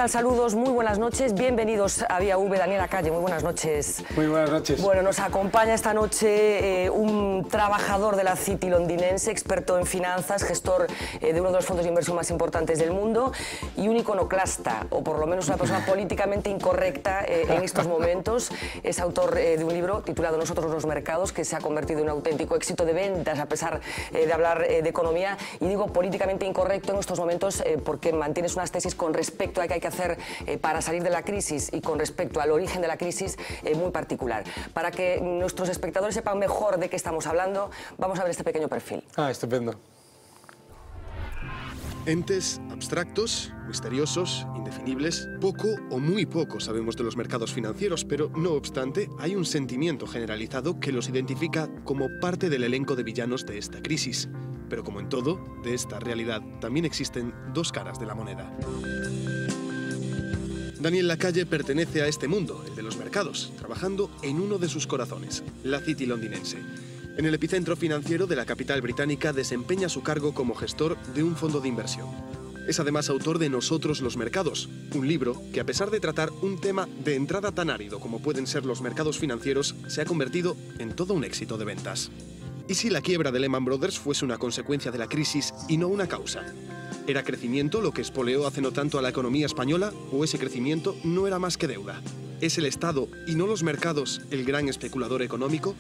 tal? Saludos, muy buenas noches, bienvenidos a Vía V. Daniel Lacalle, muy buenas noches. Muy buenas noches. Bueno, nos acompaña esta noche un trabajador de la City londinense, experto en finanzas, gestor de uno de los fondos de inversión más importantes del mundo y un iconoclasta, o por lo menos una persona políticamente incorrecta en estos momentos. Es autor de un libro titulado Nosotros los mercados, que se ha convertido en un auténtico éxito de ventas a pesar de hablar de economía. Y digo políticamente incorrecto en estos momentos porque mantienes unas tesis con respecto a qué hay que hacer para salir de la crisis y con respecto al origen de la crisis muy particular. Para que nuestros espectadores sepan mejor de qué estamos hablando, vamos a ver este pequeño perfil. Ah, estupendo. Entes abstractos, misteriosos, indefinibles. Poco o muy poco sabemos de los mercados financieros, pero no obstante, hay un sentimiento generalizado que los identifica como parte del elenco de villanos de esta crisis. Pero como en todo, de esta realidad también existen dos caras de la moneda. Daniel Lacalle pertenece a este mundo, el de los mercados, trabajando en uno de sus corazones, la City londinense. En el epicentro financiero de la capital británica desempeña su cargo como gestor de un fondo de inversión. Es además autor de Nosotros los mercados, un libro que, a pesar de tratar un tema de entrada tan árido como pueden ser los mercados financieros, se ha convertido en todo un éxito de ventas. ¿Y si la quiebra de Lehman Brothers fuese una consecuencia de la crisis y no una causa? ¿Era crecimiento lo que espoleó hace no tanto a la economía española o ese crecimiento no era más que deuda? ¿Es el Estado y no los mercados el gran especulador económico?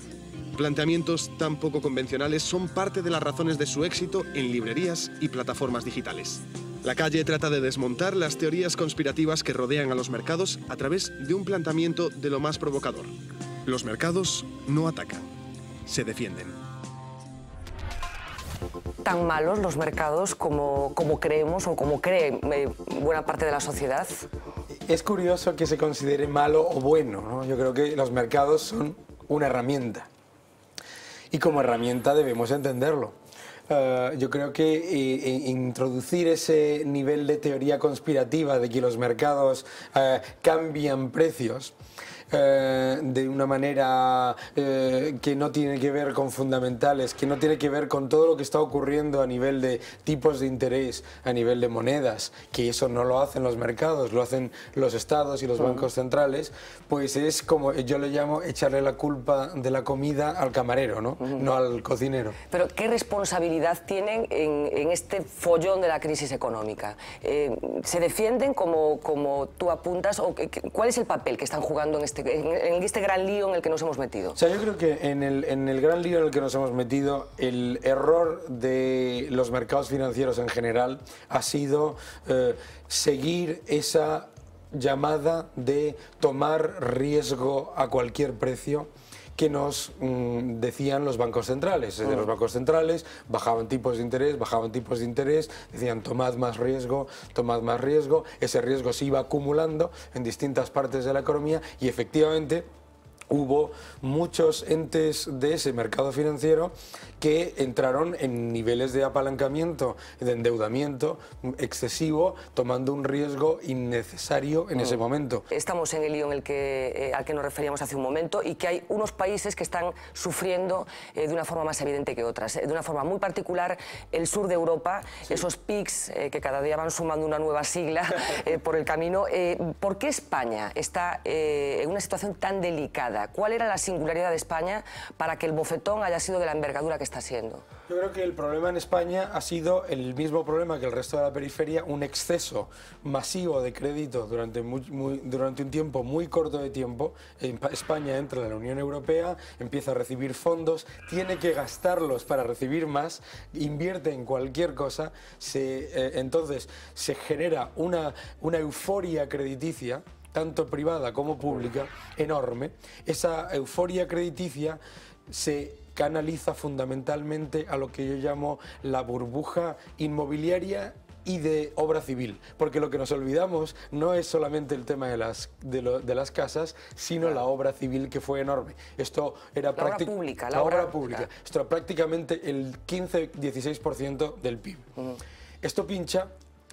Planteamientos tan poco convencionales son parte de las razones de su éxito en librerías y plataformas digitales. Lacalle trata de desmontar las teorías conspirativas que rodean a los mercados a través de un planteamiento de lo más provocador. Los mercados no atacan, se defienden. ¿Tan malos los mercados como creemos o como cree buena parte de la sociedad? Es curioso que se considere malo o bueno, ¿no? Yo creo que los mercados son una herramienta. Y como herramienta debemos entenderlo. Yo creo que introducir ese nivel de teoría conspirativa de que los mercados cambian precios de una manera que no tiene que ver con fundamentales, que no tiene que ver con todo lo que está ocurriendo a nivel de tipos de interés, a nivel de monedas, que eso no lo hacen los mercados, lo hacen los estados y los bancos centrales, pues es como yo le llamo echarle la culpa de la comida al camarero, ¿no? No al cocinero. Pero ¿qué responsabilidad tienen en este follón de la crisis económica? ¿Se defienden como tú apuntas? ¿O cuál es el papel que están jugando en este gran lío en el que nos hemos metido? O sea, yo creo que en el gran lío en el que nos hemos metido, el error de los mercados financieros en general ha sido seguir esa llamada de tomar riesgo a cualquier precio que nos decían los bancos centrales. Los bancos centrales bajaban tipos de interés, decían tomad más riesgo, ese riesgo se iba acumulando en distintas partes de la economía y efectivamente hubo muchos entes de ese mercado financiero que entraron en niveles de apalancamiento, de endeudamiento excesivo, tomando un riesgo innecesario en ese momento. Estamos en el lío en el al que nos referíamos hace un momento y que hay unos países que están sufriendo de una forma más evidente que otras. De una forma muy particular, el sur de Europa, sí. Esos PIGS que cada día van sumando una nueva sigla por el camino. ¿Por qué España está en una situación tan delicada? ¿Cuál era la singularidad de España para que el bofetón haya sido de la envergadura que está siendo? Yo creo que el problema en España ha sido el mismo problema que el resto de la periferia, un exceso masivo de crédito durante un tiempo muy corto de tiempo. España entra en la Unión Europea, empieza a recibir fondos, tiene que gastarlos para recibir más, invierte en cualquier cosa, entonces se genera una euforia crediticia, tanto privada como pública, enorme. Esa euforia crediticia se canaliza fundamentalmente a lo que yo llamo la burbuja inmobiliaria y de obra civil, porque lo que nos olvidamos no es solamente el tema de las casas, sino la obra civil, que fue enorme. Esto era la obra pública. Esto era prácticamente el 15-16% del PIB. Esto pincha.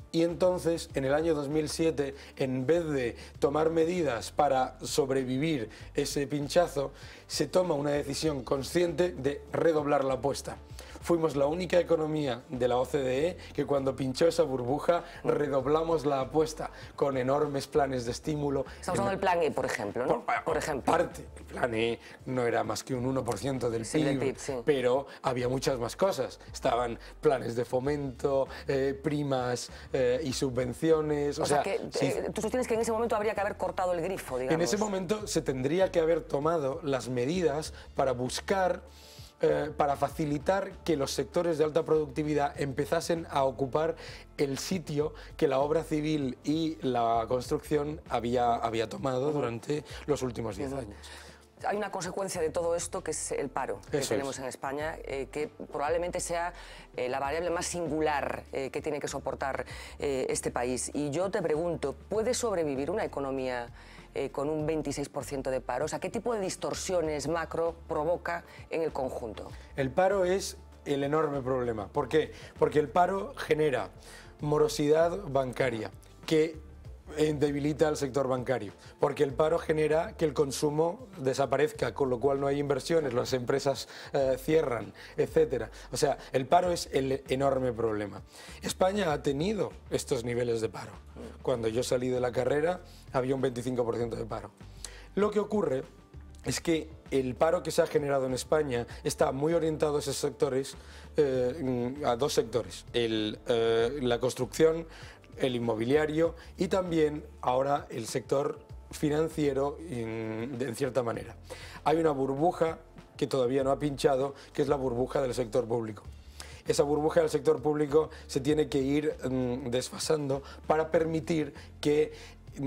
Y entonces, en el año 2007, en vez de tomar medidas para sobrevivir ese pinchazo, se toma una decisión consciente de redoblar la apuesta. fuimos la única economía de la OCDE que cuando pinchó esa burbuja redoblamos la apuesta con enormes planes de estímulo. Estamos hablando del Plan E, por ejemplo, ¿no? Por ejemplo. Parte. El Plan E no era más que un 1% del PIB, sí. pero había muchas más cosas. Estaban planes de fomento, primas y subvenciones. O sea que tú sostienes que en ese momento habría que haber cortado el grifo, digamos. En ese momento se tendría que haber tomado las medidas para buscar, para facilitar que los sectores de alta productividad empezasen a ocupar el sitio que la obra civil y la construcción había tomado durante los últimos 10 años. Hay una consecuencia de todo esto que es el paro que tenemos en España, que probablemente sea la variable más singular que tiene que soportar este país. Y yo te pregunto, ¿puede sobrevivir una economía con un 26% de paro? O sea, ¿qué tipo de distorsiones macro provoca en el conjunto? El paro es el enorme problema. ¿Por qué? Porque el paro genera morosidad bancaria, que debilita al sector bancario, porque el paro genera que el consumo desaparezca, con lo cual no hay inversiones, las empresas cierran, etcétera. O sea, el paro es el enorme problema. España ha tenido estos niveles de paro. Cuando yo salí de la carrera había un 25% de paro. Lo que ocurre es que el paro que se ha generado en España está muy orientado a esos sectores, a dos sectores, la construcción, el inmobiliario y también ahora el sector financiero en cierta manera. Hay una burbuja que todavía no ha pinchado, que es la burbuja del sector público. Esa burbuja del sector público se tiene que ir desfasando para permitir que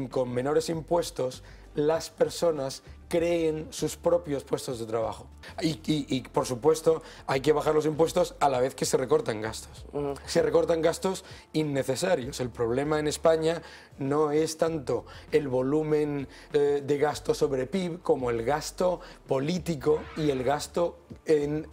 con menores impuestos las personas creen sus propios puestos de trabajo. Y, por supuesto, hay que bajar los impuestos a la vez que se recortan gastos. Se recortan gastos innecesarios. El problema en España no es tanto el volumen de gasto sobre PIB como el gasto político y el gasto en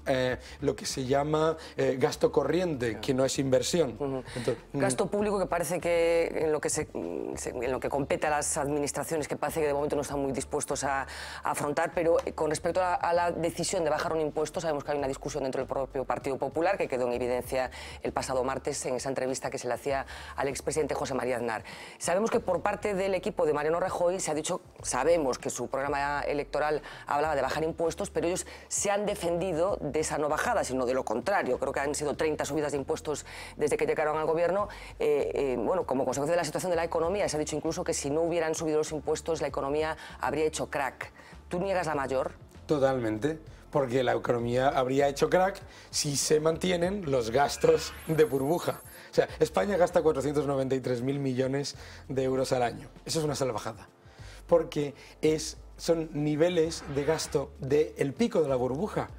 lo que se llama gasto corriente, que no es inversión. Entonces, gasto público que parece que en lo que compete a las administraciones, que parece que de momento no están muy dispuestos a afrontar, pero con respecto a la decisión de bajar un impuesto, sabemos que hay una discusión dentro del propio Partido Popular que quedó en evidencia el pasado martes en esa entrevista que se le hacía al expresidente José María Aznar. Sabemos que por parte del equipo de Mariano Rajoy se ha dicho, sabemos que su programa electoral hablaba de bajar impuestos, pero ellos se han defendido de esa no bajada, sino de lo contrario. Creo que han sido 30 subidas de impuestos desde que llegaron al gobierno. Bueno, como consecuencia de la situación de la economía, se ha dicho incluso que si no hubieran subido los impuestos, la economía habría hecho crack. ¿Tú niegas la mayor? Totalmente, porque la economía habría hecho crack si se mantienen los gastos de burbuja. O sea, España gasta 493.000 millones de euros al año. Eso es una salvajada, porque son niveles de gasto del pico de la burbuja.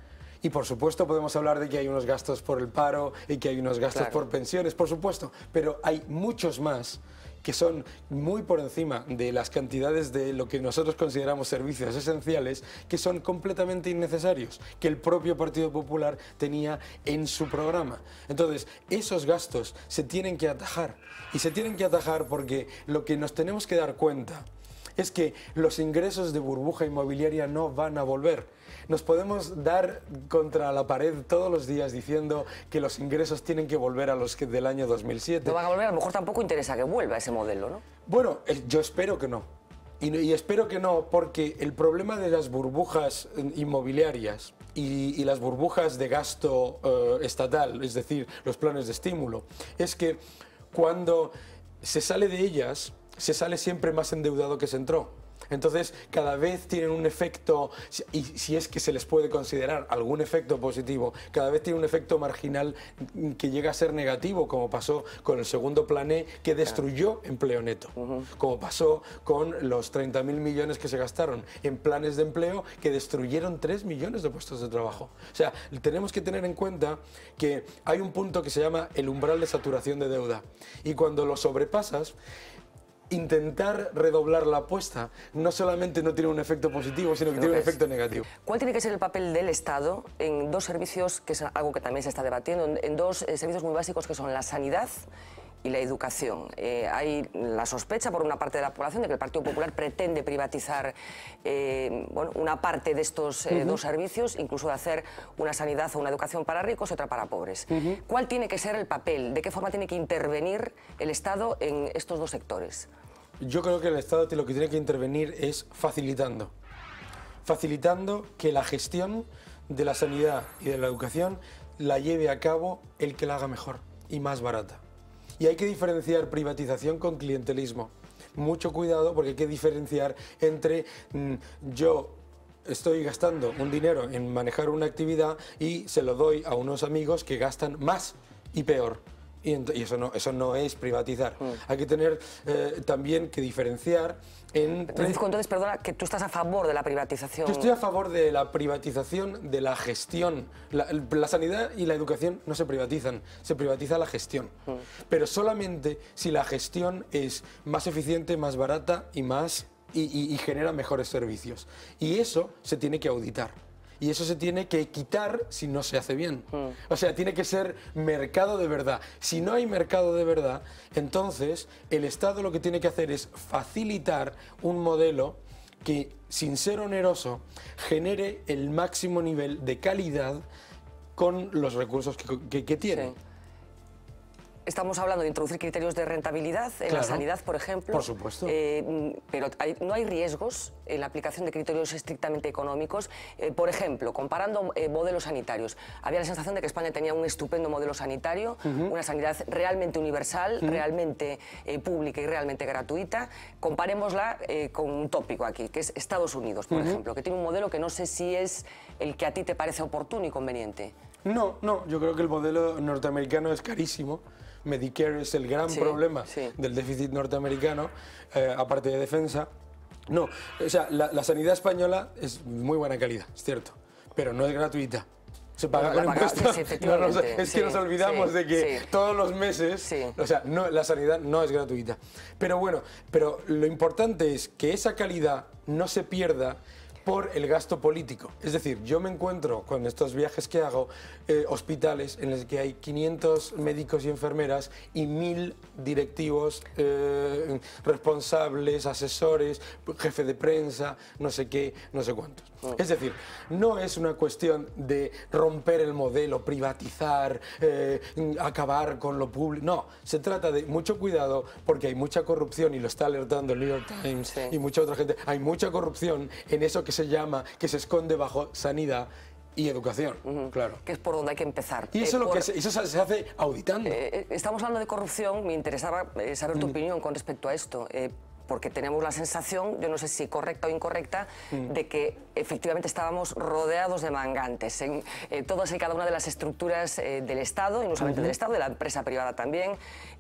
Y por supuesto podemos hablar de que hay unos gastos por el paro y que hay unos gastos por pensiones, por supuesto, pero hay muchos más que son muy por encima de las cantidades de lo que nosotros consideramos servicios esenciales, que son completamente innecesarios, que el propio Partido Popular tenía en su programa. Entonces, esos gastos se tienen que atajar, y se tienen que atajar porque lo que nos tenemos que dar cuenta es que los ingresos de burbuja inmobiliaria no van a volver. Nos podemos dar contra la pared todos los días diciendo que los ingresos tienen que volver a los del año 2007. No van a volver, a lo mejor tampoco interesa que vuelva ese modelo, ¿no? Bueno, yo espero que no. Y espero que no, porque el problema de las burbujas inmobiliarias y las burbujas de gasto estatal, es decir, los planes de estímulo, es que cuando se sale de ellas, se sale siempre más endeudado que se entró. Entonces, cada vez tienen un efecto, y si es que se les puede considerar algún efecto positivo, cada vez tiene un efecto marginal que llega a ser negativo, como pasó con el segundo Plan E, que destruyó empleo neto, como pasó con los 30.000 millones que se gastaron en planes de empleo, que destruyeron 3 millones de puestos de trabajo. O sea, tenemos que tener en cuenta que hay un punto que se llama el umbral de saturación de deuda, y cuando lo sobrepasas, intentar redoblar la apuesta no solamente no tiene un efecto positivo, sino que tiene un efecto negativo. ¿Cuál tiene que ser el papel del Estado en dos servicios, que es algo que también se está debatiendo, en dos servicios muy básicos que son la sanidad y la educación. Hay la sospecha por una parte de la población de que el Partido Popular pretende privatizar bueno, una parte de estos dos servicios, incluso de hacer una sanidad o una educación para ricos y otra para pobres. ¿Cuál tiene que ser el papel? ¿De qué forma tiene que intervenir el Estado en estos dos sectores? Yo creo que el Estado lo que tiene que intervenir es facilitando que la gestión de la sanidad y de la educación la lleve a cabo el que la haga mejor y más barata. Y hay que diferenciar privatización con clientelismo. Mucho cuidado, porque hay que diferenciar entre yo estoy gastando un dinero en manejar una actividad y se lo doy a unos amigos que gastan más y peor. Y eso no es privatizar. Hay que tener también que diferenciar entre... Francisco, entonces, perdona, que tú estás a favor de la privatización. Yo estoy a favor de la privatización de la gestión. La sanidad y la educación no se privatizan, se privatiza la gestión. Pero solamente si la gestión es más eficiente, más barata y genera mejores servicios. Y eso se tiene que auditar. Y eso se tiene que quitar si no se hace bien. O sea, tiene que ser mercado de verdad. Si no hay mercado de verdad, entonces el Estado lo que tiene que hacer es facilitar un modelo que, sin ser oneroso, genere el máximo nivel de calidad con los recursos que tiene. Sí. Estamos hablando de introducir criterios de rentabilidad en la sanidad, por ejemplo. Por supuesto. Pero no hay riesgos en la aplicación de criterios estrictamente económicos. Por ejemplo, comparando modelos sanitarios, había la sensación de que España tenía un estupendo modelo sanitario, una sanidad realmente universal, realmente pública y realmente gratuita. Comparémosla con un tópico aquí, que es Estados Unidos, por ejemplo, que tiene un modelo que no sé si es el que a ti te parece oportuno y conveniente. No, yo creo que el modelo norteamericano es carísimo. Medicare es el gran problema del déficit norteamericano, aparte de defensa. No, o sea, la sanidad española es muy buena calidad, es cierto, pero no es gratuita. Se paga con impuestos. Es que nos olvidamos de que todos los meses, o sea, la sanidad no es gratuita. Pero bueno, lo importante es que esa calidad no se pierda por el gasto político. Es decir, yo me encuentro con estos viajes que hago, hospitales en los que hay 500 médicos y enfermeras y 1000 directivos, responsables, asesores, jefe de prensa, no sé qué, no sé cuántos. Es decir, no es una cuestión de romper el modelo, privatizar, acabar con lo público. No, se trata de mucho cuidado porque hay mucha corrupción, y lo está alertando el New York Times y mucha otra gente. Hay mucha corrupción en eso que se esconde bajo sanidad y educación, claro. Que es por donde hay que empezar. Y eso, eso se hace auditando. Estamos hablando de corrupción, me interesaba saber tu opinión con respecto a esto. Porque tenemos la sensación, yo no sé si correcta o incorrecta, de que efectivamente estábamos rodeados de mangantes en todas y cada una de las estructuras del Estado, y no solamente del Estado, de la empresa privada también.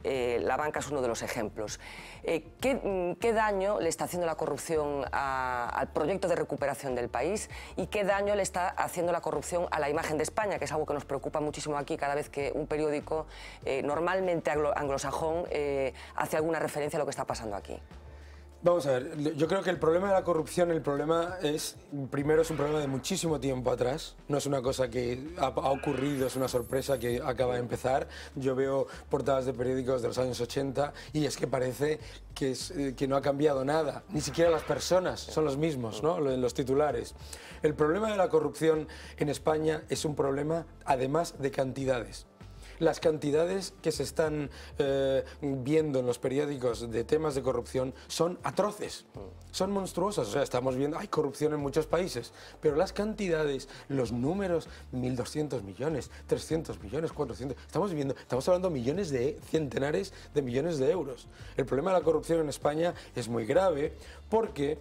La banca es uno de los ejemplos. ¿Qué daño le está haciendo la corrupción al proyecto de recuperación del país, y qué daño le está haciendo la corrupción a la imagen de España, que es algo que nos preocupa muchísimo aquí cada vez que un periódico normalmente anglosajón hace alguna referencia a lo que está pasando aquí? Vamos a ver, yo creo que el problema de la corrupción, primero es un problema de muchísimo tiempo atrás, no es una cosa que ha ocurrido, es una sorpresa que acaba de empezar. Yo veo portadas de periódicos de los años 80 y es que parece que no ha cambiado nada, ni siquiera las personas son los mismos, ¿no? Los titulares. El problema de la corrupción en España es un problema además de cantidades. Las cantidades que se están viendo en los periódicos de temas de corrupción son atroces, son monstruosas. O sea, estamos viendo, hay corrupción en muchos países, pero las cantidades, los números, 1.200 millones, 300 millones, 400, estamos hablando centenares de millones de euros. El problema de la corrupción en España es muy grave porque...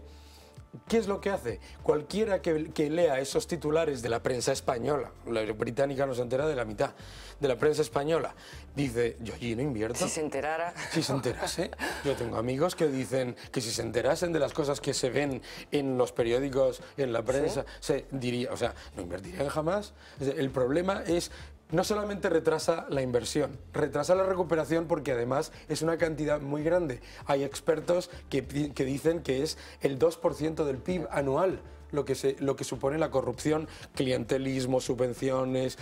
¿qué es lo que hace? Cualquiera que lea esos titulares de la prensa española, la británica no se entera de la mitad, de la prensa española, dice, yo allí no invierto. Si se enterara. Si se enterase. Yo tengo amigos que dicen que si se enterasen de las cosas que se ven en los periódicos, en la prensa, no invertirían jamás. El problema es... no solamente retrasa la inversión, retrasa la recuperación porque además es una cantidad muy grande. Hay expertos que dicen que es el 2% del PIB anual. lo que supone la corrupción, clientelismo, subvenciones,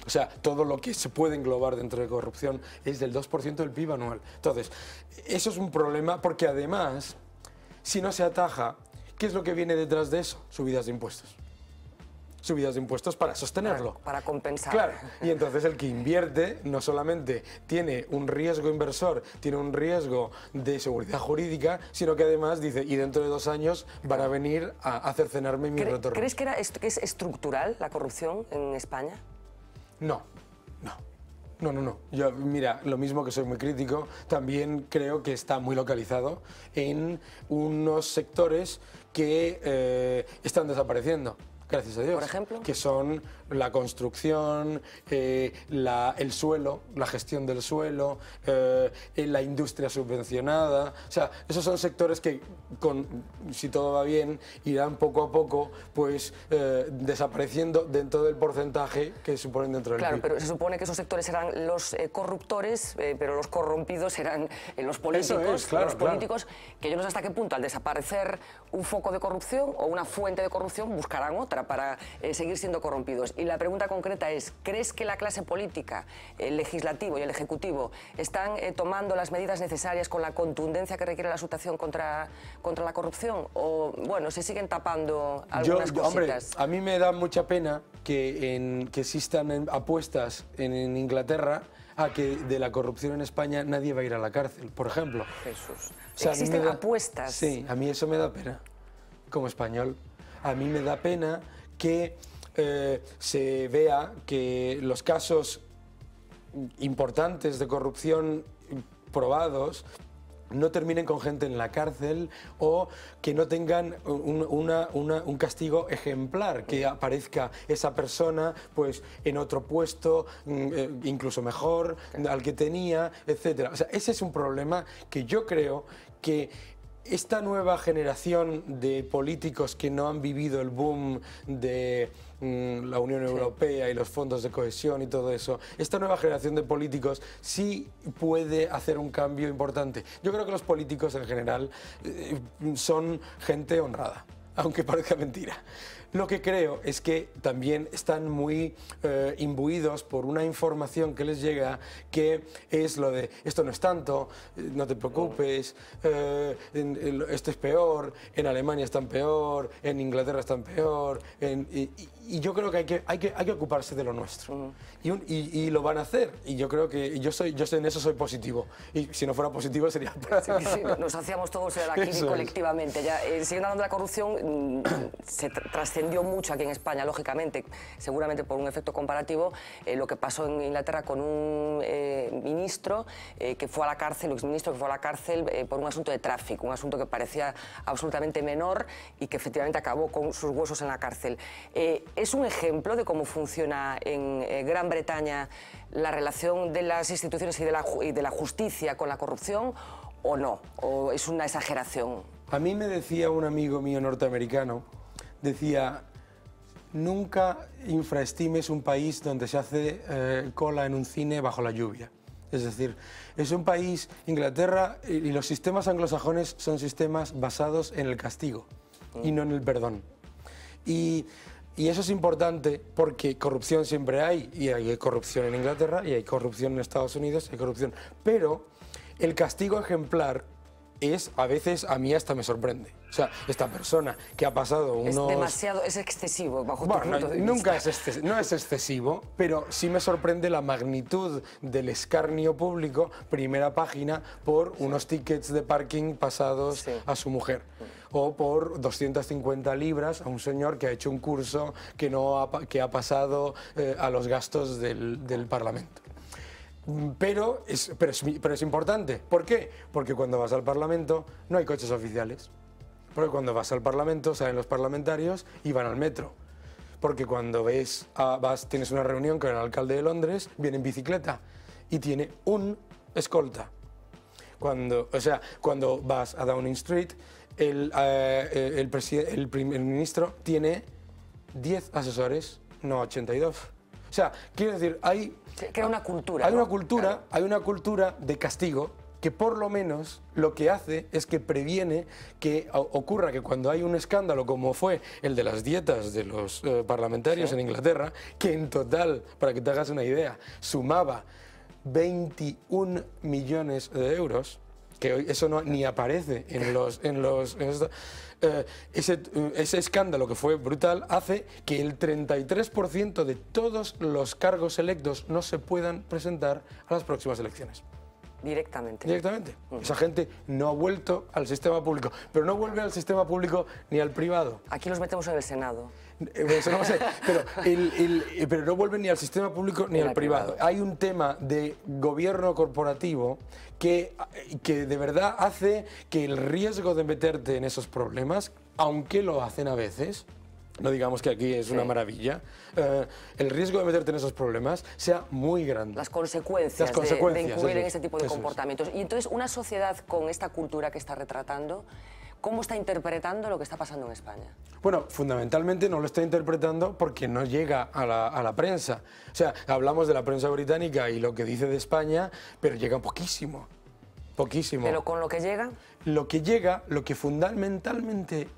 o sea, todo lo que se puede englobar dentro de corrupción es del 2% del PIB anual. Entonces, eso es un problema porque además, si no se ataja, ¿qué es lo que viene detrás de eso? Subidas de impuestos. Subidas de impuestos para sostenerlo. Para compensar. Claro, y entonces el que invierte no solamente tiene un riesgo inversor, tiene un riesgo de seguridad jurídica, sino que además dice, y dentro de 2 años van a venir a cercenarme mi retorno. ¿Crees que es estructural la corrupción en España? No. Yo, mira, lo mismo que soy muy crítico, también creo que está muy localizado en unos sectores que están desapareciendo. Gracias a Dios. ¿Por ejemplo? Que son la construcción, el suelo, la gestión del suelo, la industria subvencionada. O sea, esos son sectores que, si todo va bien, irán poco a poco pues, desapareciendo dentro del porcentaje que suponen dentro del PIB. Claro, pero se supone que esos sectores serán los corruptores, pero los corrompidos serán los políticos. Eso es, claro, los políticos, que yo no sé hasta qué punto, al desaparecer un foco de corrupción o una fuente de corrupción, buscarán otra para seguir siendo corrompidos. Y la pregunta concreta es, ¿crees que la clase política, el legislativo y el ejecutivo están tomando las medidas necesarias con la contundencia que requiere la situación contra la corrupción? ¿O, bueno, se siguen tapando algunas cositas? Hombre, a mí me da mucha pena que existan apuestas en Inglaterra a que de la corrupción en España nadie va a ir a la cárcel, por ejemplo. Jesús. O sea, ¿existen apuestas? Sí, a mí eso me da pena, como español. A mí me da pena que se vea que los casos importantes de corrupción probados no terminen con gente en la cárcel o que no tengan un castigo ejemplar, que aparezca esa persona pues, en otro puesto, incluso mejor al que tenía, etc. O sea, ese es un problema que yo creo que esta nueva generación de políticos que no han vivido el boom de la Unión Europea y los fondos de cohesión y todo eso, esta nueva generación de políticos sí puede hacer un cambio importante. Yo creo que los políticos en general son gente honrada, aunque parezca mentira. Lo que creo es que también están muy imbuidos por una información que les llega que es lo de esto no es tanto, no te preocupes, esto es peor, en Alemania están peor, en Inglaterra están peor, y yo creo que hay que ocuparse de lo nuestro. Y lo van a hacer, y yo creo que yo en eso soy positivo, y si no fuera positivo sería... Sí, nos hacíamos todos aquí colectivamente. Ya, siguiendo hablando de la corrupción, se trascendió mucho aquí en España, lógicamente, seguramente por un efecto comparativo, lo que pasó en Inglaterra con un ministro que fue a la cárcel, un exministro que fue a la cárcel por un asunto de tráfico, un asunto que parecía absolutamente menor y que efectivamente acabó con sus huesos en la cárcel. ¿Es un ejemplo de cómo funciona en Gran Bretaña la relación de las instituciones y de la justicia con la corrupción o no? ¿O es una exageración? A mí me decía un amigo mío norteamericano, decía, nunca infraestimes un país donde se hace cola en un cine bajo la lluvia. Es decir, es un país, Inglaterra y los sistemas anglosajones son sistemas basados en el castigo y no en el perdón. Y eso es importante porque corrupción siempre hay, y hay corrupción en Inglaterra y hay corrupción en Estados Unidos, hay corrupción. Pero el castigo ejemplar es, a veces, a mí hasta me sorprende. O sea, esta persona que ha pasado unos... Es excesivo, bajo tu punto de vista. Nunca no es excesivo, pero sí me sorprende la magnitud del escarnio público, primera página, por unos tickets de parking pasados a su mujer. O por 250 libras a un señor que ha hecho un curso que ha pasado a los gastos del Parlamento. Pero es importante. ¿Por qué? Porque cuando vas al Parlamento no hay coches oficiales. Porque cuando vas al Parlamento salen los parlamentarios y van al metro. Porque cuando tienes una reunión con el alcalde de Londres, viene en bicicleta y tiene un escolta. Cuando vas a Downing Street, el ministro tiene 10 asesores, no 82. O sea, quiero decir, hay una cultura. Hay, ¿no? una cultura, hay una cultura de castigo que por lo menos lo que hace es que previene que ocurra que cuando hay un escándalo como fue el de las dietas de los parlamentarios en Inglaterra, que en total, para que te hagas una idea, sumaba 21 millones de euros, que hoy eso ni aparece ese escándalo que fue brutal hace que el 33% de todos los cargos electos no se puedan presentar a las próximas elecciones. Directamente. Directamente. Esa gente no ha vuelto al sistema público, pero no vuelve al sistema público ni al privado. Aquí los metemos en el Senado. Eso no sé, pero no vuelven ni al sistema público ni al privado. Hay un tema de gobierno corporativo que de verdad hace que el riesgo de meterte en esos problemas, aunque lo hacen a veces, no digamos que aquí es una maravilla, el riesgo de meterte en esos problemas sea muy grande. Las consecuencias de incurrir en este tipo de comportamientos. Y entonces, una sociedad con esta cultura que está retratando, ¿cómo está interpretando lo que está pasando en España? Bueno, fundamentalmente no lo está interpretando porque no llega a la prensa. O sea, hablamos de la prensa británica y lo que dice de España, pero llega poquísimo, poquísimo. ¿Pero con lo que llega? Lo que llega, lo que fundamentalmente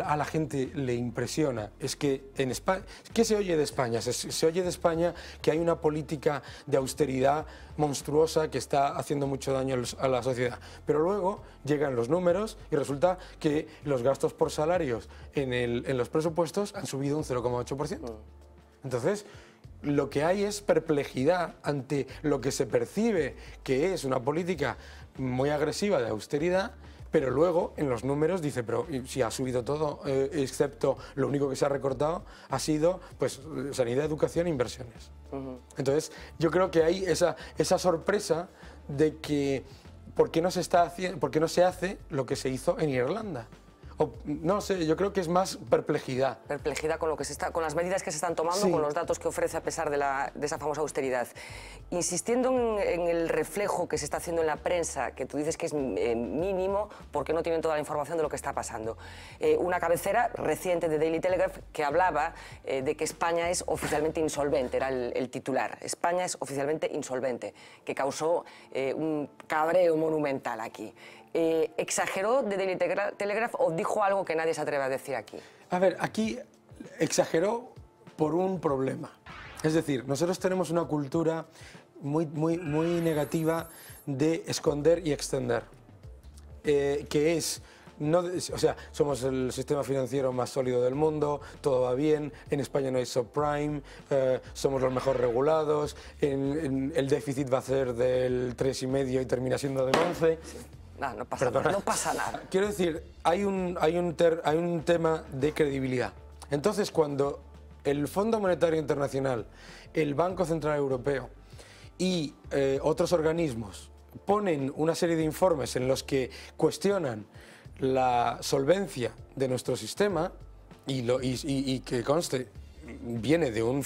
a la gente le impresiona es que en España, ¿qué se oye de España? Se oye de España que hay una política de austeridad monstruosa que está haciendo mucho daño a la sociedad. Pero luego llegan los números y resulta que los gastos por salarios en los presupuestos han subido un 0,8%. Entonces, lo que hay es perplejidad ante lo que se percibe que es una política muy agresiva de austeridad, pero luego en los números dice, pero si ha subido todo, excepto lo único que se ha recortado ha sido pues sanidad, educación e inversiones. Entonces yo creo que hay esa sorpresa de que ¿por qué no se hace lo que se hizo en Irlanda? No sé, yo creo que es más perplejidad. Perplejidad con con las medidas que se están tomando, sí, con los datos que ofrece a pesar de esa famosa austeridad. Insistiendo en el reflejo que se está haciendo en la prensa, que tú dices que es mínimo, porque no tienen toda la información de lo que está pasando. Una cabecera reciente de Daily Telegraph que hablaba de que España es oficialmente insolvente, era el titular. España es oficialmente insolvente, que causó un cabreo monumental aquí. ¿Exageró de Daily Telegraph o dijo algo que nadie se atreve a decir aquí? A ver, aquí exageró por un problema. Es decir, nosotros tenemos una cultura muy negativa de esconder y extender, que es... o sea, somos el sistema financiero más sólido del mundo, todo va bien, en España no hay subprime, somos los mejor regulados, el déficit va a ser del 3,5 y termina siendo del 11. Sí. No pasa nada. Quiero decir, hay un tema de credibilidad. Entonces, cuando el Fondo Monetario Internacional, el Banco Central Europeo y otros organismos ponen una serie de informes en los que cuestionan la solvencia de nuestro sistema y que conste, viene de un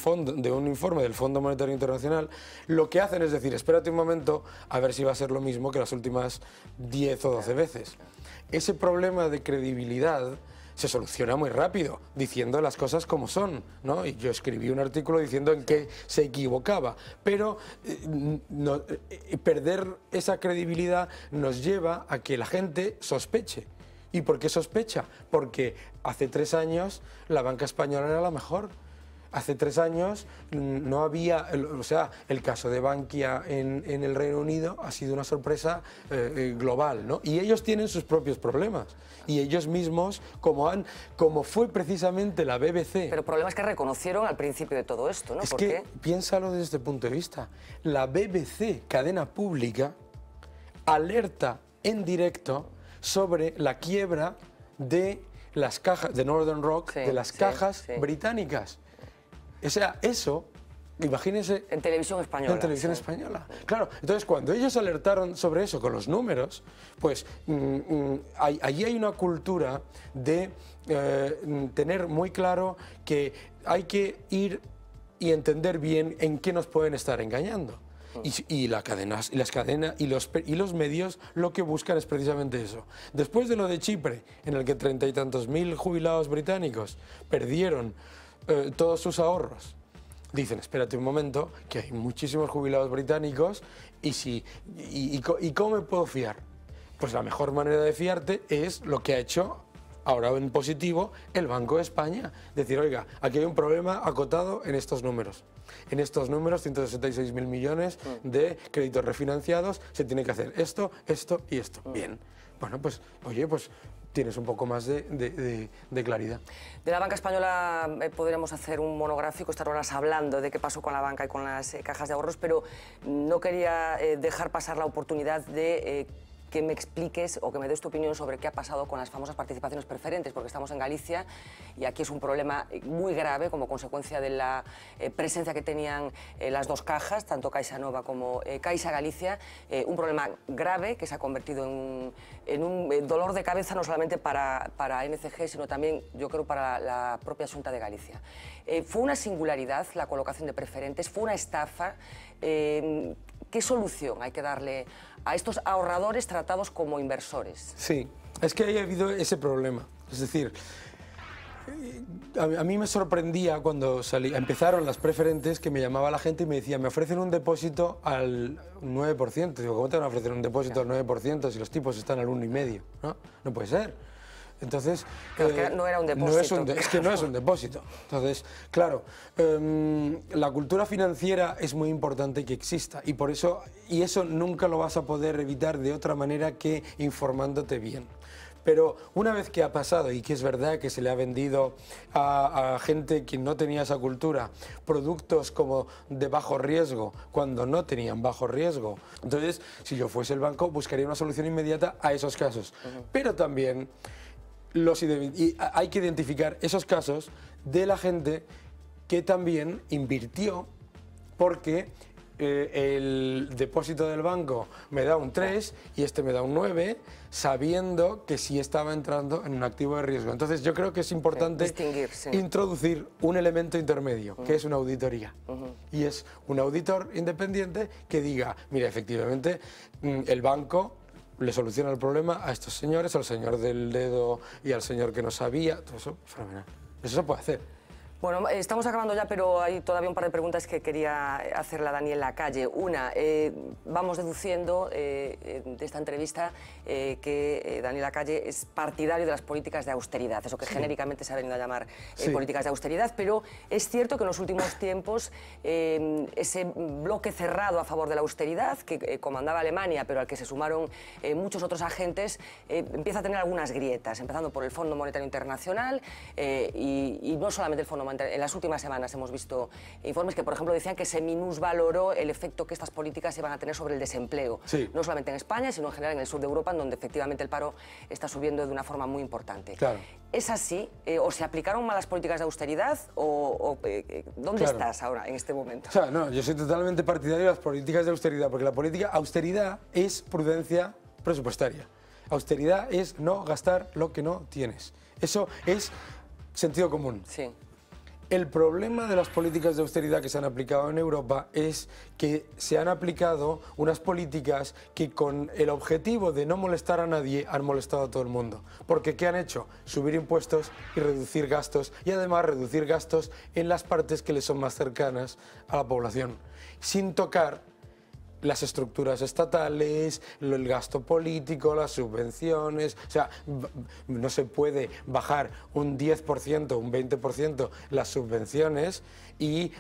informe del Fondo Monetario Internacional, lo que hacen es decir, espérate un momento a ver si va a ser lo mismo que las últimas 10 o 12 veces. Ese problema de credibilidad se soluciona muy rápido, diciendo las cosas como son, ¿no? Y yo escribí un artículo diciendo en qué se equivocaba, pero perder esa credibilidad nos lleva a que la gente sospeche. ¿Y por qué sospecha? Porque hace 3 años la banca española era la mejor. Hace 3 años no había, o sea, el caso de Bankia en el Reino Unido ha sido una sorpresa global, ¿no? Y ellos tienen sus propios problemas. Y ellos mismos, como fue precisamente la BBC... Pero problemas que reconocieron al principio de todo esto, ¿no? Es que, piénsalo desde este punto de vista, la BBC, cadena pública, alerta en directo sobre la quiebra de las cajas, de Northern Rock, de las cajas británicas. O sea, eso, imagínense... En televisión española. En televisión española. Claro, entonces cuando ellos alertaron sobre eso con los números, pues allí hay una cultura de tener muy claro que hay que ir y entender bien en qué nos pueden estar engañando. Y las cadenas y los medios lo que buscan es precisamente eso. Después de lo de Chipre, en el que 30 y tantos mil jubilados británicos perdieron todos sus ahorros, dicen, espérate un momento, que hay muchísimos jubilados británicos y ¿cómo me puedo fiar? Pues la mejor manera de fiarte es lo que ha hecho ahora en positivo el Banco de España. Decir, oiga, aquí hay un problema acotado en estos números. En estos números, 166.000 millones de créditos refinanciados, se tiene que hacer esto, esto y esto. Bien. Bueno, pues, oye, pues tienes un poco más de claridad. De la banca española podríamos hacer un monográfico, estar horas hablando de qué pasó con la banca y con las cajas de ahorros, pero no quería dejar pasar la oportunidad de que me expliques o que me des tu opinión sobre qué ha pasado con las famosas participaciones preferentes, porque estamos en Galicia y aquí es un problema muy grave como consecuencia de la presencia que tenían las dos cajas, tanto Caixa Nova como Caixa Galicia, un problema grave que se ha convertido en un dolor de cabeza no solamente para NCG, sino también, yo creo, para la propia Xunta de Galicia. Fue una singularidad la colocación de preferentes, fue una estafa. ¿Qué solución hay que darle a estos ahorradores tratados como inversores? Sí, es que haya habido ese problema. Es decir, a mí me sorprendía cuando empezaron las preferentes que me llamaba la gente y me decía, me ofrecen un depósito al 9%. Digo, ¿cómo te van a ofrecer un depósito al 9% si los tipos están al 1,5%? ¿No? No puede ser. Entonces, claro, que no era un depósito. Es que no es un depósito. Entonces, claro, la cultura financiera es muy importante que exista y por eso, y eso nunca lo vas a poder evitar de otra manera que informándote bien. Pero una vez que ha pasado y que es verdad que se le ha vendido a gente que no tenía esa cultura productos como de bajo riesgo cuando no tenían bajo riesgo, entonces si yo fuese el banco buscaría una solución inmediata a esos casos. Pero también hay que identificar esos casos de la gente que también invirtió porque el depósito del banco me da un 3 y este me da un 9, sabiendo que sí estaba entrando en un activo de riesgo. Entonces yo creo que es importante introducir un elemento intermedio, que es una auditoría. Y es un auditor independiente que diga, mira, efectivamente, el banco le soluciona el problema a estos señores, al señor del dedo y al señor que no sabía, todo eso, fenomenal. Eso se puede hacer. Bueno, estamos acabando ya, pero hay todavía un par de preguntas que quería hacerle a Daniel Lacalle. Una, vamos deduciendo de esta entrevista que Daniel Lacalle es partidario de las políticas de austeridad, eso que genéricamente se ha venido a llamar políticas de austeridad, pero es cierto que en los últimos tiempos ese bloque cerrado a favor de la austeridad, que comandaba Alemania, pero al que se sumaron muchos otros agentes, empieza a tener algunas grietas, empezando por el Fondo Monetario Internacional y no solamente el Fondo Monetario. En las últimas semanas hemos visto informes que, por ejemplo, decían que se minusvaloró el efecto que estas políticas iban a tener sobre el desempleo, no solamente en España, sino en general en el sur de Europa, en donde efectivamente el paro está subiendo de una forma muy importante. Claro. ¿Es así? ¿O se aplicaron malas políticas de austeridad? ¿Dónde estás ahora, en este momento? O sea, no, yo soy totalmente partidario de las políticas de austeridad, porque la austeridad es prudencia presupuestaria. Austeridad es no gastar lo que no tienes. Eso es sentido común. Sí. El problema de las políticas de austeridad que se han aplicado en Europa es que se han aplicado unas políticas que con el objetivo de no molestar a nadie han molestado a todo el mundo. Porque ¿qué han hecho? Subir impuestos y reducir gastos y además reducir gastos en las partes que les son más cercanas a la población, sin tocar las estructuras estatales, el gasto político, las subvenciones. O sea, no se puede bajar un 10%, un 20% las subvenciones y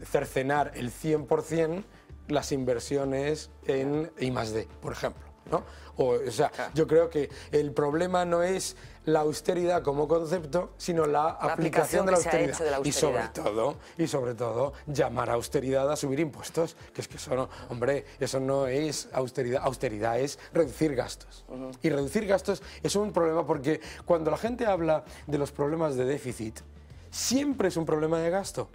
cercenar el 100% las inversiones en I+D, por ejemplo, ¿no? O sea, yo creo que el problema no es la austeridad como concepto, sino la aplicación de la austeridad. Y sobre todo, llamar a austeridad a subir impuestos, que es que eso no, hombre, eso no es austeridad. Austeridad es reducir gastos. Y reducir gastos es un problema porque cuando la gente habla de los problemas de déficit, siempre es un problema de gasto.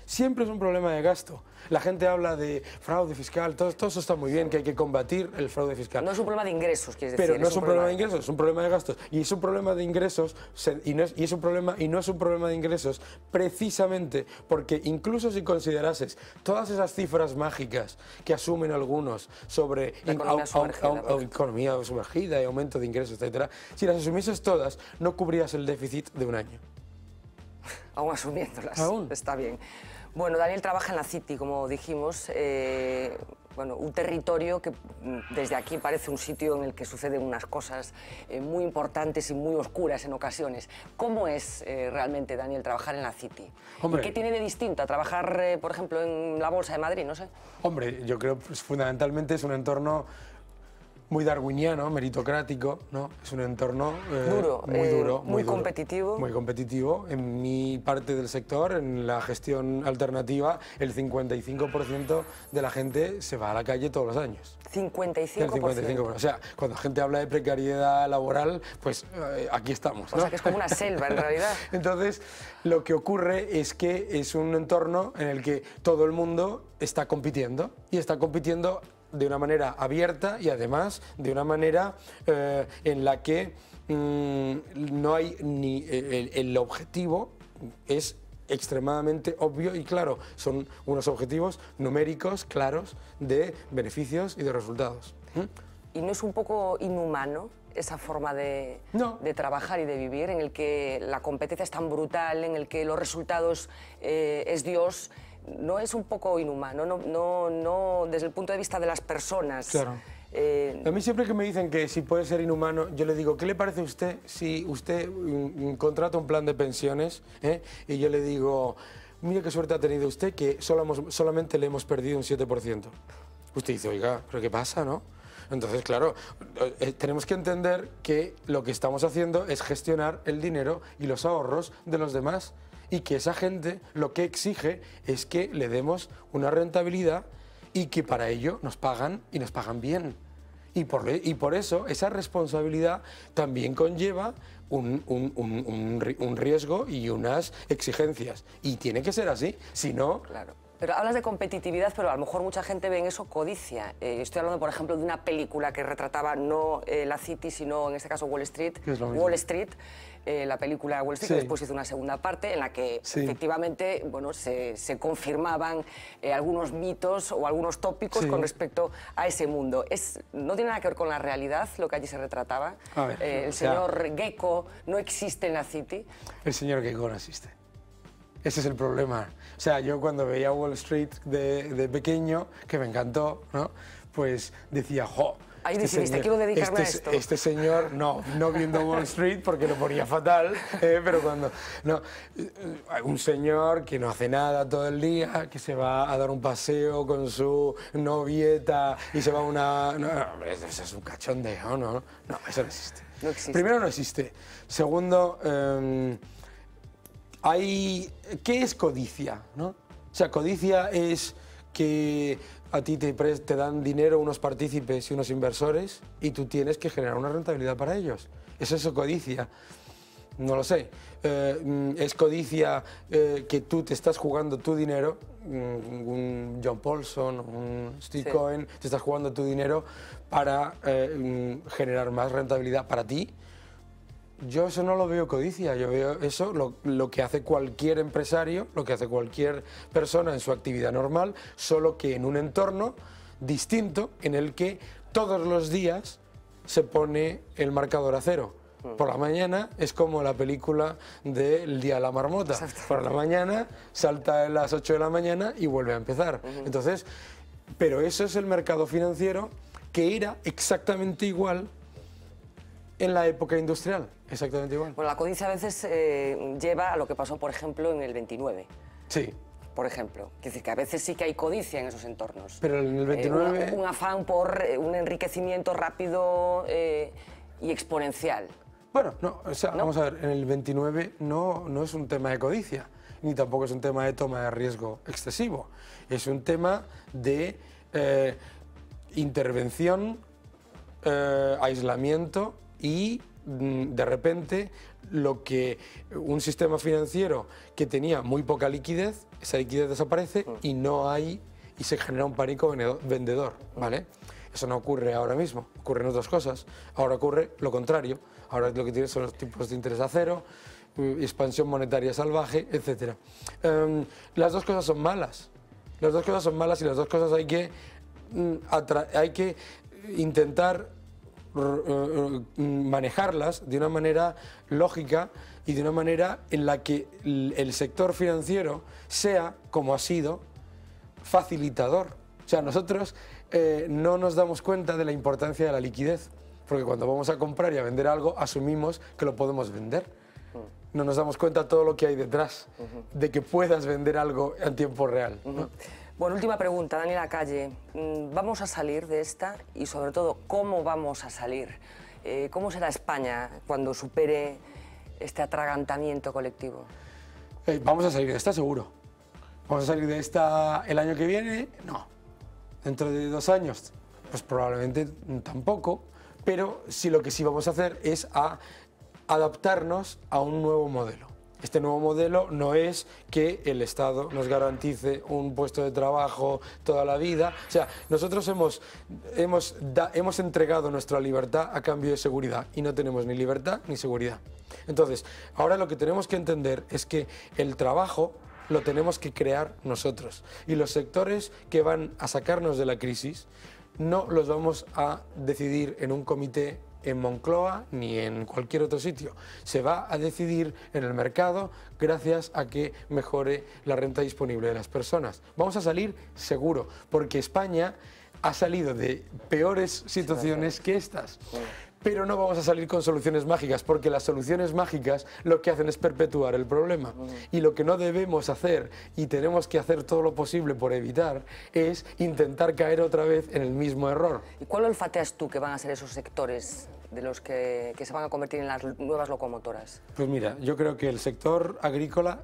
Siempre es un problema de gasto. La gente habla de fraude fiscal, todo eso está muy bien, que hay que combatir el fraude fiscal. No es un problema de ingresos, quieres decir. Pero no es un problema de ingresos, es un problema de gastos. Y es un problema de ingresos, y no es un problema de ingresos precisamente porque incluso si considerases todas esas cifras mágicas que asumen algunos sobre economía sumergida y aumento de ingresos, etcétera, si las asumieses todas, no cubrías el déficit de un año. Aún asumiéndolas, está bien. Bueno, Daniel trabaja en la City, como dijimos, bueno, un territorio que desde aquí parece un sitio en el que suceden unas cosas muy importantes y muy oscuras en ocasiones. ¿Cómo es realmente, Daniel, trabajar en la City? Hombre, ¿Y qué tiene de distinto a trabajar, por ejemplo, en la Bolsa de Madrid? No sé. Hombre, yo creo que fundamentalmente es un entorno muy darwiniano, meritocrático, ¿no? Es un entorno muy duro, muy competitivo. Muy competitivo. En mi parte del sector, en la gestión alternativa, el 55% de la gente se va a la calle todos los años. 55%. El 55%. O sea, cuando la gente habla de precariedad laboral, pues aquí estamos, ¿no? O sea, que es como una selva, en realidad. Entonces, lo que ocurre es que es un entorno en el que todo el mundo está compitiendo y está compitiendo de una manera abierta y además de una manera en la que no hay ni el objetivo es extremadamente obvio y claro, son unos objetivos numéricos claros de beneficios y de resultados. ¿Y no es un poco inhumano esa forma de trabajar y de vivir, en el que la competencia es tan brutal, en el que los resultados es Dios? ¿No es un poco inhumano? No desde el punto de vista de las personas. Claro. A mí siempre que me dicen que si puede ser inhumano, yo le digo, ¿qué le parece a usted si usted contrata un plan de pensiones? Y yo le digo, mire qué suerte ha tenido usted que solamente le hemos perdido un 7%. Usted dice, oiga, ¿pero qué pasa, no? Entonces, claro, tenemos que entender que lo que estamos haciendo es gestionar el dinero y los ahorros de los demás y que esa gente lo que exige es que le demos una rentabilidad y que para ello nos pagan y nos pagan bien. Y por eso esa responsabilidad también conlleva un riesgo y unas exigencias. Y tiene que ser así, si no... Claro. Pero hablas de competitividad, pero a lo mejor mucha gente ve en eso codicia. Estoy hablando, por ejemplo, de una película que retrataba no la City, sino en este caso Wall Street. Wall Street, la película Wall Street, que después hizo una segunda parte en la que efectivamente bueno, se confirmaban algunos mitos o algunos tópicos con respecto a ese mundo. ¿No tiene nada que ver con la realidad lo que allí se retrataba? A ver, el señor Gecko no existe en la City. El señor Gecko no existe. Ese es el problema. O sea, yo cuando veía Wall Street de pequeño, que me encantó, ¿no? Pues decía, ¡jo! Ahí decidiste, quiero dedicarme a esto. Este señor, no viendo Wall Street porque lo ponía fatal, pero cuando... No, un señor que no hace nada todo el día, que se va a dar un paseo con su novieta y se va a una... No, eso es un cachondeo, ¿no? No, eso no existe. No existe. Primero, no existe. Segundo... ¿Qué es codicia? ¿No? O sea, codicia es que a ti te dan dinero unos partícipes y unos inversores y tú tienes que generar una rentabilidad para ellos. ¿Es eso codicia? No lo sé. ¿Es codicia que tú te estás jugando tu dinero? Un John Paulson, un Steve Cohen, te estás jugando tu dinero para generar más rentabilidad para ti. Yo eso no lo veo codicia, yo veo eso lo que hace cualquier empresario, lo que hace cualquier persona en su actividad normal, solo que en un entorno distinto en el que todos los días se pone el marcador a cero. Por la mañana es como la película del Día de la Marmota. Por la mañana salta a las 8 de la mañana y vuelve a empezar. Entonces, pero eso es el mercado financiero que era exactamente igual en la época industrial, exactamente igual. Bueno, la codicia a veces lleva a lo que pasó, por ejemplo, en el 29. Sí. Por ejemplo. Es decir, que a veces sí que hay codicia en esos entornos. Pero en el 29... un afán por un enriquecimiento rápido y exponencial. Bueno, no, o sea, vamos a ver, en el 29 no es un tema de codicia, ni tampoco es un tema de toma de riesgo excesivo. Es un tema de intervención, aislamiento y de repente lo que un sistema financiero que tenía muy poca liquidez, esa liquidez desaparece y no hay y se genera un pánico vendedor, ¿vale? Eso no ocurre ahora mismo, ocurren otras cosas. Ahora ocurre lo contrario. Ahora lo que tienes son los tipos de interés a cero, expansión monetaria salvaje, etc. Las dos cosas son malas. Las dos cosas son malas y las dos cosas hay que intentar manejarlas de una manera lógica y de una manera en la que el sector financiero sea, como ha sido, facilitador. O sea, nosotros no nos damos cuenta de la importancia de la liquidez, porque cuando vamos a comprar y a vender algo, asumimos que lo podemos vender. No nos damos cuenta de todo lo que hay detrás, de que puedas vender algo en tiempo real, ¿no? Bueno, última pregunta, Dani Lacalle. ¿Vamos a salir de esta? Y sobre todo, ¿cómo vamos a salir? ¿Cómo será España cuando supere este atragantamiento colectivo? Vamos a salir de esta, seguro. ¿Vamos a salir de esta el año que viene? No. ¿Dentro de 2 años? Pues probablemente tampoco. Pero sí, lo que sí vamos a hacer es adaptarnos a un nuevo modelo. Este nuevo modelo no es que el Estado nos garantice un puesto de trabajo toda la vida. O sea, nosotros hemos entregado nuestra libertad a cambio de seguridad y no tenemos ni libertad ni seguridad. Entonces, ahora lo que tenemos que entender es que el trabajo lo tenemos que crear nosotros. Y los sectores que van a sacarnos de la crisis no los vamos a decidir en un comité en Moncloa ni en cualquier otro sitio. Se va a decidir en el mercado gracias a que mejore la renta disponible de las personas. Vamos a salir seguro, porque España ha salido de peores situaciones que estas. Pero no vamos a salir con soluciones mágicas, porque las soluciones mágicas lo que hacen es perpetuar el problema. Y lo que no debemos hacer, y tenemos que hacer todo lo posible por evitar, es intentar caer otra vez en el mismo error. ¿Y cuál olfateas tú que van a ser esos sectores de los que se van a convertir en las nuevas locomotoras? Pues mira, yo creo que el sector agrícola,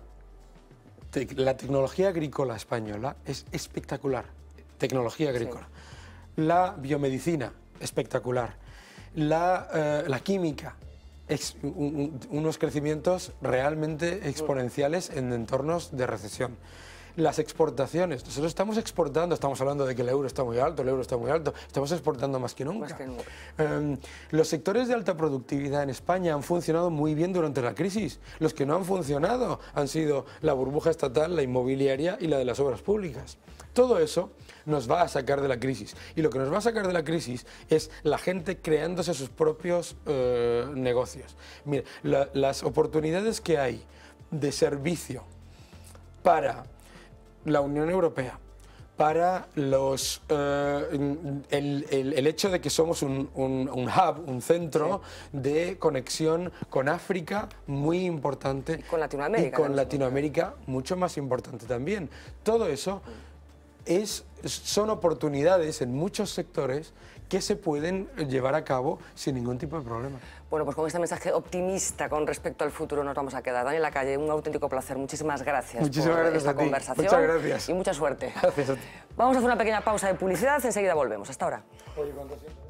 la tecnología agrícola española es espectacular. Tecnología agrícola. Sí. La biomedicina, espectacular. La química, unos crecimientos realmente exponenciales en entornos de recesión. Las exportaciones, nosotros estamos exportando, estamos hablando de que el euro está muy alto, estamos exportando más que nunca. Los sectores de alta productividad en España han funcionado muy bien durante la crisis. Los que no han funcionado han sido la burbuja estatal, la inmobiliaria y la de las obras públicas. Todo eso nos va a sacar de la crisis. Y lo que nos va a sacar de la crisis es la gente creándose sus propios negocios. Mira, las oportunidades que hay de servicio para la Unión Europea, para el hecho de que somos un hub, un centro de conexión con África muy importante. Y con Latinoamérica. Y con Latinoamérica mucho más importante también. Todo eso son oportunidades en muchos sectores que se pueden llevar a cabo sin ningún tipo de problema. Bueno, pues con este mensaje optimista con respecto al futuro nos vamos a quedar. Dani Lacalle, un auténtico placer. Muchísimas gracias por esta conversación. Muchas gracias. Y mucha suerte. Gracias a ti. Vamos a hacer una pequeña pausa de publicidad, enseguida volvemos. Hasta ahora. Oye, ¿cuánto tiempo?